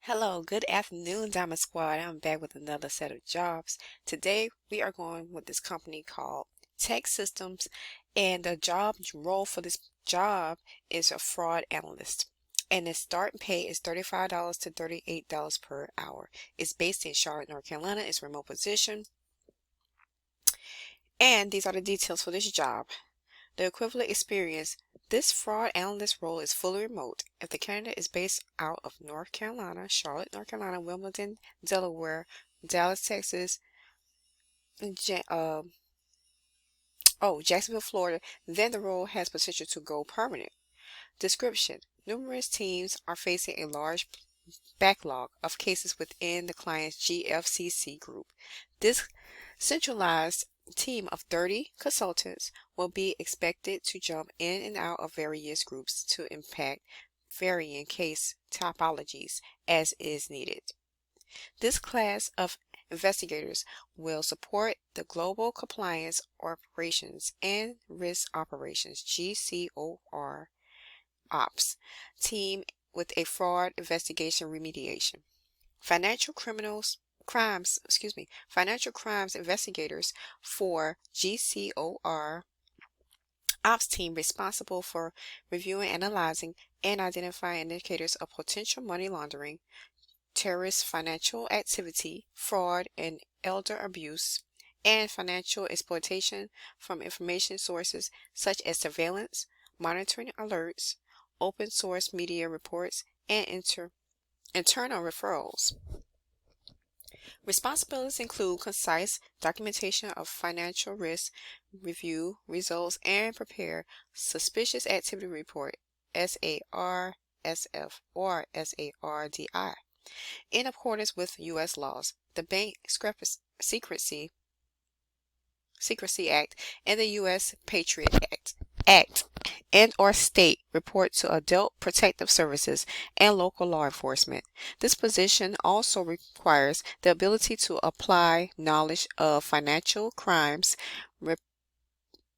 Hello, good afternoon, Diamond Squad. I'm back with another set of jobs. Today, we are going with this company called TEKsystems, and the job role for this job is a fraud analyst. And the starting pay is $35 to $38 per hour. It's based in Charlotte, North Carolina. It's a remote position. And these are the details for this job. The equivalent experience. This fraud analyst role is fully remote. If the candidate is based out of North Carolina, Charlotte, North Carolina, Wilmington, Delaware, Dallas, Texas, and Jacksonville, Florida, then the role has potential to go permanent. Description. Numerous teams are facing a large backlog of cases within the client's GFCC group. This centralized team of 30 consultants will be expected to jump in and out of various groups to impact varying case topologies as is needed. This class of investigators will support the Global Compliance Operations and Risk Operations GCOR Ops team with a fraud investigation remediation. Financial crimes investigators for GCOR Ops team responsible for reviewing, analyzing, and identifying indicators of potential money laundering, terrorist financial activity, fraud, and elder abuse, and financial exploitation from information sources such as surveillance, monitoring alerts, open source media reports, and internal referrals. Responsibilities include concise documentation of financial risk, review results, and prepare suspicious activity report SARSF or SARDI in accordance with U.S. laws, the Bank Secrecy Act, and the U.S. Patriot Act, and or state report to Adult Protective Services and local law enforcement. This position also requires the ability to apply knowledge of financial crimes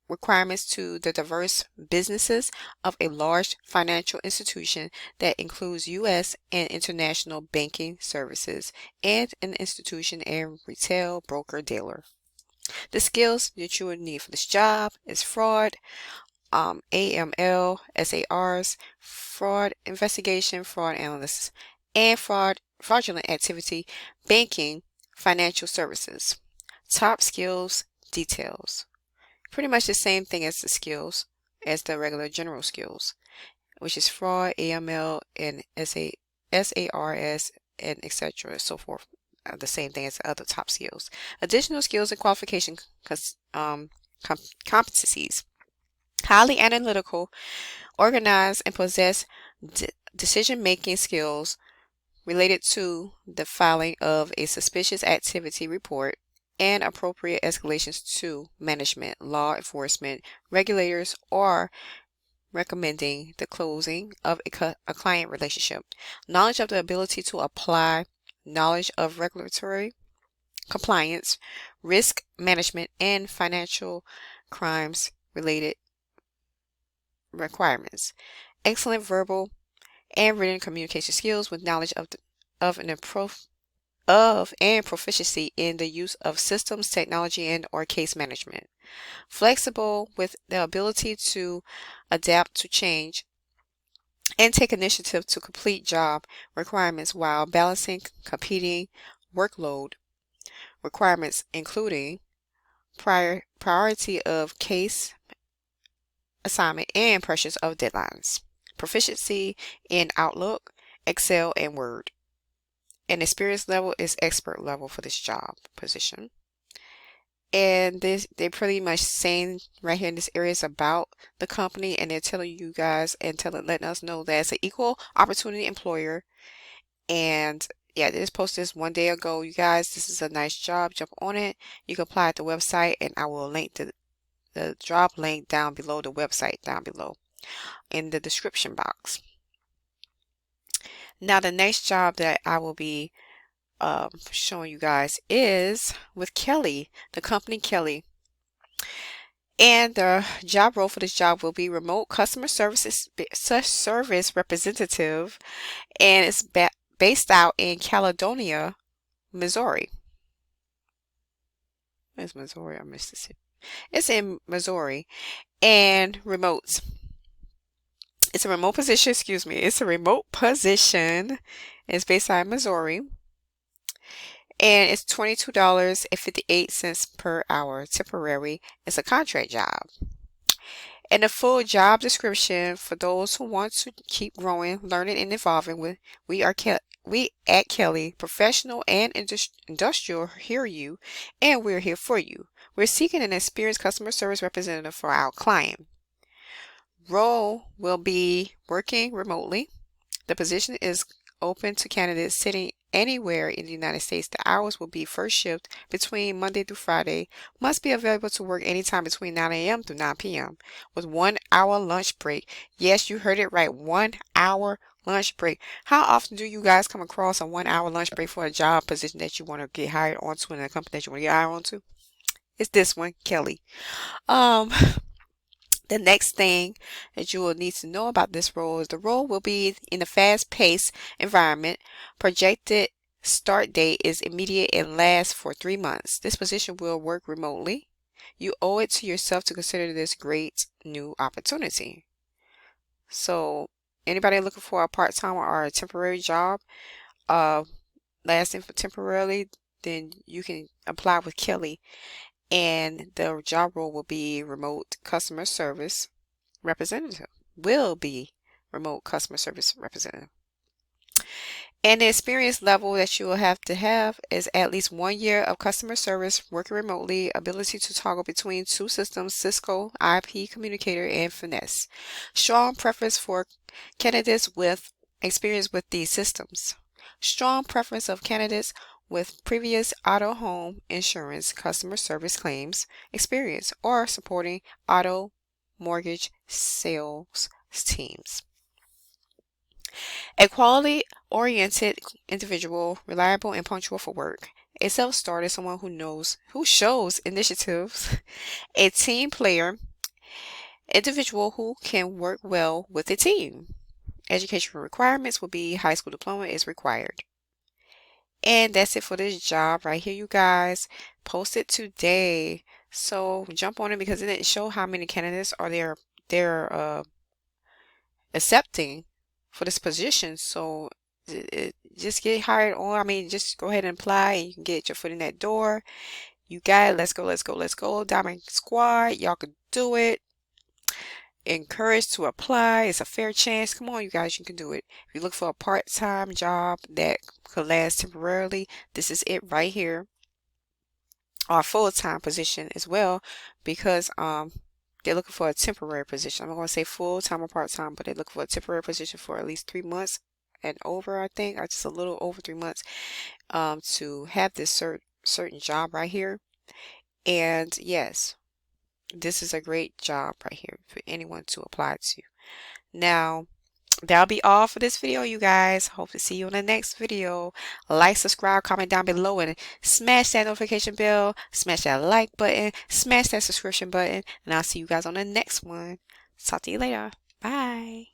requirements to the diverse businesses of a large financial institution that includes U.S. and international banking services and an institution and retail broker-dealer. The skills that you would need for this job is fraud, AML, SARs, fraud investigation, fraud analysts, and fraudulent activity, banking, financial services. Top skills, details. Pretty much the same thing as the skills, as the regular general skills, which is fraud, AML, and SARS, and etc. so forth. The same thing as the other top skills. Additional skills and qualification competencies. Highly analytical, organized, and possess decision-making skills related to the filing of a suspicious activity report and appropriate escalations to management, law enforcement, regulators, or recommending the closing of a client relationship. Knowledge of the ability to apply knowledge of regulatory compliance, risk management, and financial crimes related requirements. Excellent verbal and written communication skills with knowledge and proficiency in the use of systems, technology, and or case management. Flexible with the ability to adapt to change and take initiative to complete job requirements while balancing competing workload requirements, including priority of case assignment and pressures of deadlines. Proficiency in Outlook, Excel, and Word. And experience level is expert level for this job position. And they're pretty much saying right here in this area is about the company, and they're telling you guys and letting us know that it's an equal opportunity employer. And yeah, this posted this one day ago. You guys, this is a nice job. Jump on it. You can apply at the website, and I will link the job link down below, the website down below in the description box. Now the next job that I will be showing you guys is with Kelly, the company Kelly. And the job role for this job will be remote customer service representative, and it's based out in Caledonia, Missouri. It's Missouri or Mississippi. It's in Missouri. And remote. It's a remote position, excuse me. It's a remote position. It's based out in Missouri. And it's $22.58 per hour, temporary. It's a contract job. And the full job description for those who want to keep growing, learning, and evolving with we at Kelly, professional and industrial, hear you, and we're here for you. We're seeking an experienced customer service representative for our client. Role will be working remotely. The position is open to candidates sitting anywhere in the United States. The hours will be first shift between Monday through Friday. Must be available to work anytime between 9 a.m. through 9 p.m. with 1 hour lunch break. Yes, you heard it right. 1 hour lunch break. How often do you guys come across a 1 hour lunch break for a job position that you want to get hired onto in a company that you want to get hired onto? It's this one, Kelly. The next thing that you will need to know about this role is the role will be in a fast-paced environment. Projected start date is immediate and lasts for 3 months. This position will work remotely. You owe it to yourself to consider this great new opportunity. So anybody looking for a part-time or a temporary job, lasting for temporarily, then you can apply with Kelly. And the job role will be remote customer service representative. Will be remote customer service representative. And the experience level that you will have to have is at least 1 year of customer service, working remotely, ability to toggle between 2 systems, Cisco, IP communicator, and Finesse. Strong preference for candidates with experience with these systems. Strong preference of candidates with previous auto home insurance customer service claims experience or supporting auto mortgage sales teams. A quality-oriented individual, reliable and punctual for work. A self-starter, someone who shows initiatives. A team player, individual who can work well with a team. Educational requirements will be high school diploma is required. And that's it for this job right here, you guys. Posted today. So jump on it because it didn't show how many candidates are they're accepting for this position. So just get hired on. I mean, just go ahead and apply and you can get your foot in that door. You got it. Let's go, let's go, let's go. Diamond Squad, y'all can do it. Encouraged to apply. It's a fair chance. Come on, you guys, you can do it. If you look for a part-time job that could last temporarily, this is it right here. Or a full-time position as well, because they're looking for a temporary position. I'm not going to say full-time or part-time, but they're looking for a temporary position for at least 3 months and over, I think, or just a little over 3 months, to have this certain job right here. And yes, this is a great job right here for anyone to apply to. Now, that'll be all for this video, you guys. Hope to see you in the next video. Like, subscribe, comment down below, and smash that notification bell, smash that like button, smash that subscription button, and I'll see you guys on the next one. Talk to you later. Bye.